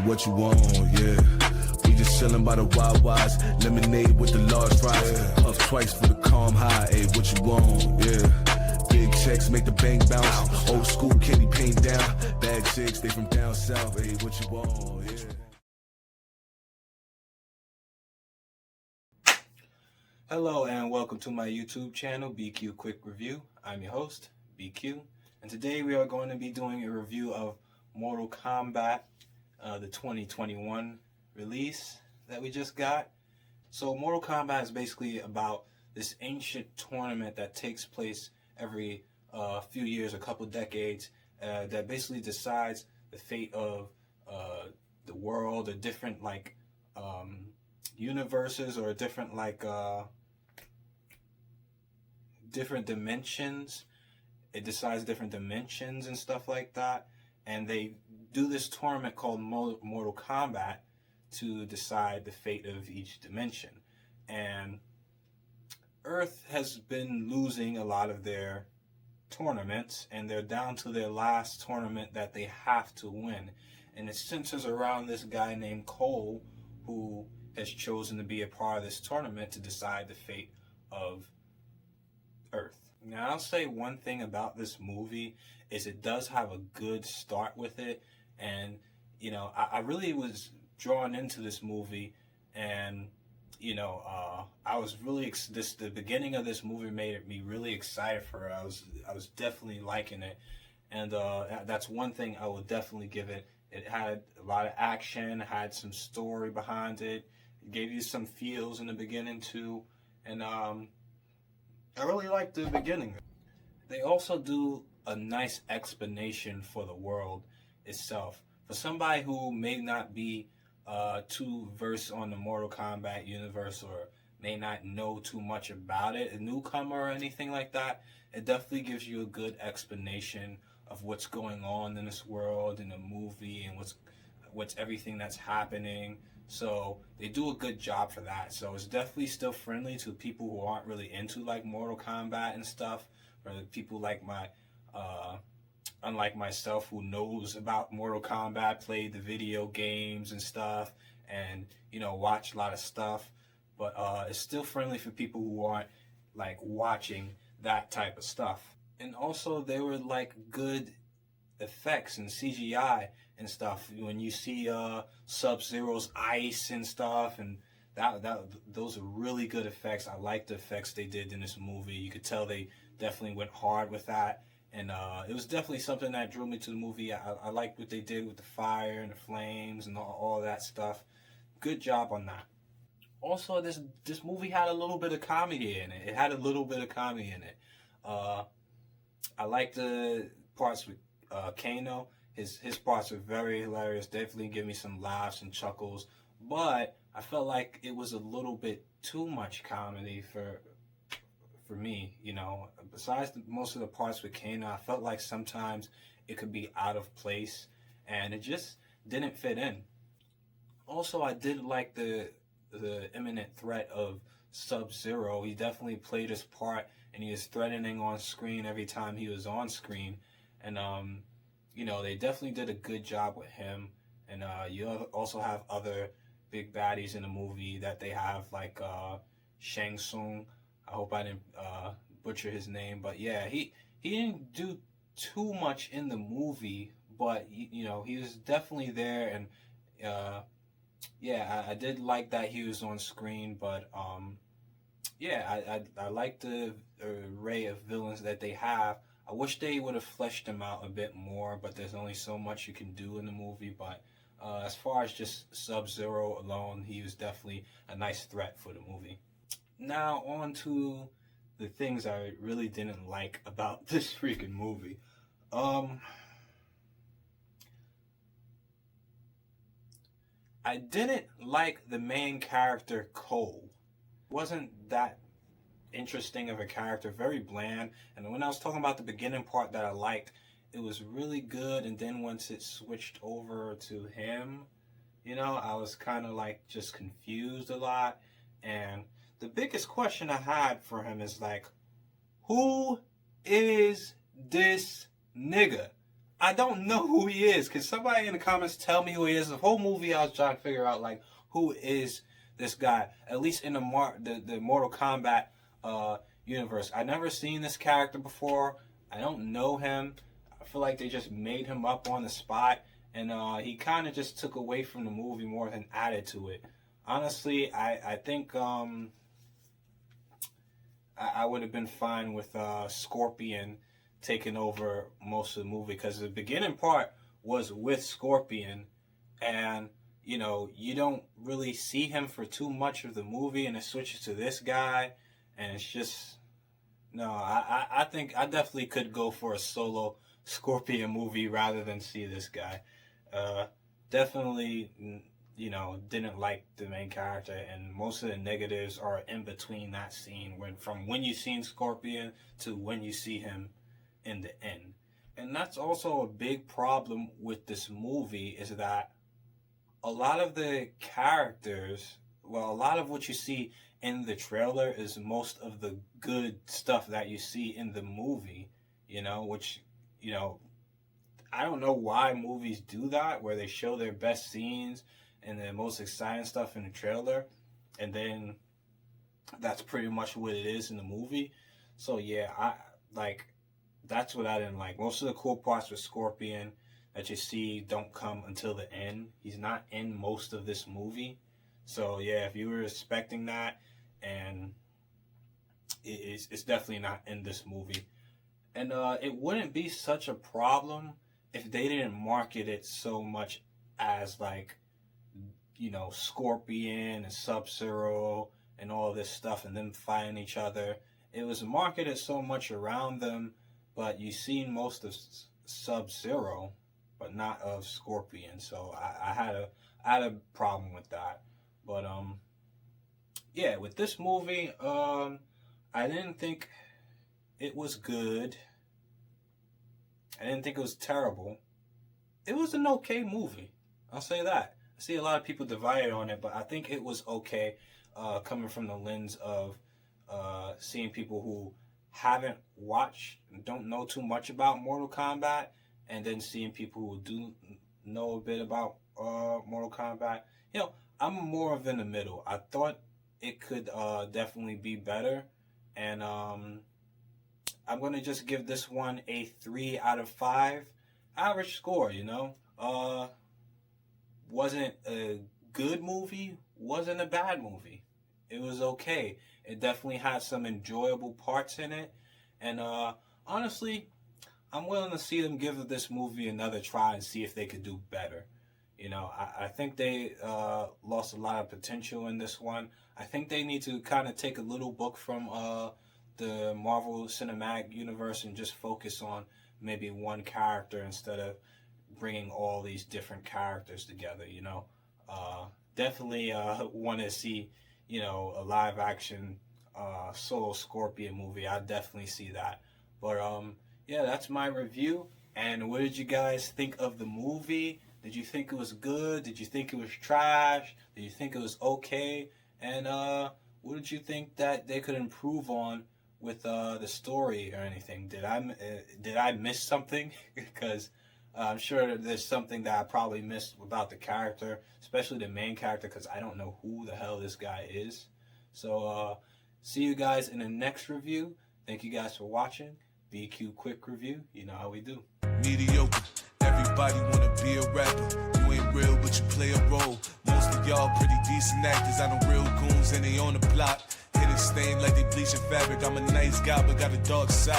What you want, yeah. We just chillin' by the WaWas, lemonade with the large fries. Puff twice for the calm high, ayy, what you want, yeah. Big checks make the bank bounce. Old school candy paint down. Bad chicks, they from down south, ayy, what you want, yeah. Hello and welcome to my YouTube channel, BQ Quick Review. I'm your host, BQ, and today we are going to be doing a review of Mortal Kombat, the 2021 release that we just got. So Mortal Kombat is basically about this ancient tournament that takes place every few years, a couple decades, that basically decides the fate of the world, or different universes, or different different dimensions. It decides different dimensions and stuff like that, and they do this tournament called Mortal Kombat to decide the fate of each dimension. And Earth has been losing a lot of their tournaments, and they're down to their last tournament that they have to win, and it centers around this guy named Cole, who has chosen to be a part of this tournament to decide the fate of Earth. Now, I'll say one thing about this movie is it does have a good start with it, and you know, I really was drawn into this movie, and you know, I was really the beginning of this movie made me really excited for it. I was definitely liking it, and that's one thing I will definitely give it. It had a lot of action, had some story behind it, it gave you some feels in the beginning too, and I really liked the beginning. They also do a nice explanation for the world itself. For somebody who may not be too versed on the Mortal Kombat universe, or may not know too much about it, a newcomer or anything like that, it definitely gives you a good explanation of what's going on in this world, in the movie, and what's everything that's happening. So they do a good job for that. So it's definitely still friendly to people who aren't really into like Mortal Kombat and stuff, or people like unlike myself, who knows about Mortal Kombat, played the video games and stuff, and you know, watch a lot of stuff. But it's still friendly for people who aren't like watching that type of stuff. And also there were like good effects and CGI and stuff when you see Sub-Zero's ice and stuff, and those are really good effects. I like the effects they did in this movie. You could tell they definitely went hard with that, and it was definitely something that drew me to the movie. I liked what they did with the fire and the flames and all that stuff. Good job on that. Also, this movie had a little bit of comedy in it. It had a little bit of comedy in it. I like the parts with Kano. His parts are very hilarious. Definitely give me some laughs and chuckles. But I felt like it was a little bit too much comedy for me. You know, besides most of the parts with Kano, I felt like sometimes it could be out of place, and it just didn't fit in. Also, I did like the imminent threat of Sub-Zero. He definitely played his part, and he was threatening on screen every time he was on screen. And you know, they definitely did a good job with him. And you also have other big baddies in the movie that they have, like Shang Tsung. I hope I didn't butcher his name, but yeah, he didn't do too much in the movie, but you know, he was definitely there. And yeah, I did like that he was on screen, but yeah, I like the array of villains that they have. I wish they would have fleshed them out a bit more, but there's only so much you can do in the movie. But as far as just Sub-Zero alone, he was definitely a nice threat for the movie. Now on to the things I really didn't like about this freaking movie. I didn't like the main character, Cole. Wasn't that interesting of a character, very bland. And when I was talking about the beginning part that I liked, it was really good, and then once it switched over to him, you know, I was kind of like just confused a lot. And the biggest question I had for him is like, who is this nigga? I don't know who he is. Can somebody in the comments tell me who he is? The whole movie I was trying to figure out, like, who is this guy? At least in the Mortal Kombat universe. I never seen this character before. I don't know him. I feel like they just made him up on the spot, and he kind of just took away from the movie more than added to it. Honestly, I think I would have been fine with Scorpion taking over most of the movie, because the beginning part was with Scorpion, and you know, you don't really see him for too much of the movie, and it switches to this guy, and it's just, no, I think I definitely could go for a solo Scorpion movie rather than see this guy. Definitely, you know, didn't like the main character, and most of the negatives are in between that scene, from when you seen Scorpion to when you see him in the end. And that's also a big problem with this movie, is that a lot of the characters, well, a lot of what you see in the trailer is most of the good stuff that you see in the movie, you know, which, you know, I don't know why movies do that, where they show their best scenes and the most exciting stuff in the trailer, and then that's pretty much what it is in the movie. So yeah, that's what I didn't like. Most of the cool parts with Scorpion that you see don't come until the end. He's not in most of this movie. So yeah, if you were expecting that, and it's definitely not in this movie. And it wouldn't be such a problem if they didn't market it so much as, like, you know, Scorpion and Sub-Zero and all this stuff, and them fighting each other. It was marketed so much around them, but you seen most of Sub-Zero, but not of Scorpion. So I had a problem with that. But yeah, with this movie, I didn't think it was good. I didn't think it was terrible. It was an okay movie. I'll say that. I see a lot of people divided on it, but I think it was okay, coming from the lens of seeing people who haven't watched, don't know too much about Mortal Kombat, and then seeing people who do know a bit about Mortal Kombat. You know, I'm more of in the middle. I thought it could definitely be better, and I'm going to just give this one a 3 out of 5. Average score, you know. Wasn't a good movie, wasn't a bad movie. It was okay. It definitely had some enjoyable parts in it. And honestly, I'm willing to see them give this movie another try and see if they could do better. You know, I think they lost a lot of potential in this one. I think they need to kind of take a little book from the Marvel Cinematic Universe and just focus on maybe one character instead of bringing all these different characters together, you know. Definitely want to see, you know, a live action solo Scorpion movie. I definitely see that. But yeah, that's my review. And what did you guys think of the movie? Did you think it was good? Did you think it was trash? Did you think it was okay? And what did you think that they could improve on with the story or anything? Did I miss something? Because I'm sure there's something that I probably missed about the character, especially the main character, because I don't know who the hell this guy is. So see you guys in the next review. Thank you guys for watching. BQ Quick Review. You know how we do. Mediocre. Everybody wanna be a rapper. You ain't real, but you play a role. Most of y'all pretty decent actors. I know real goons and they on the block. Hit it stained like they bleaching fabric. I'm a nice guy, but got a dark side.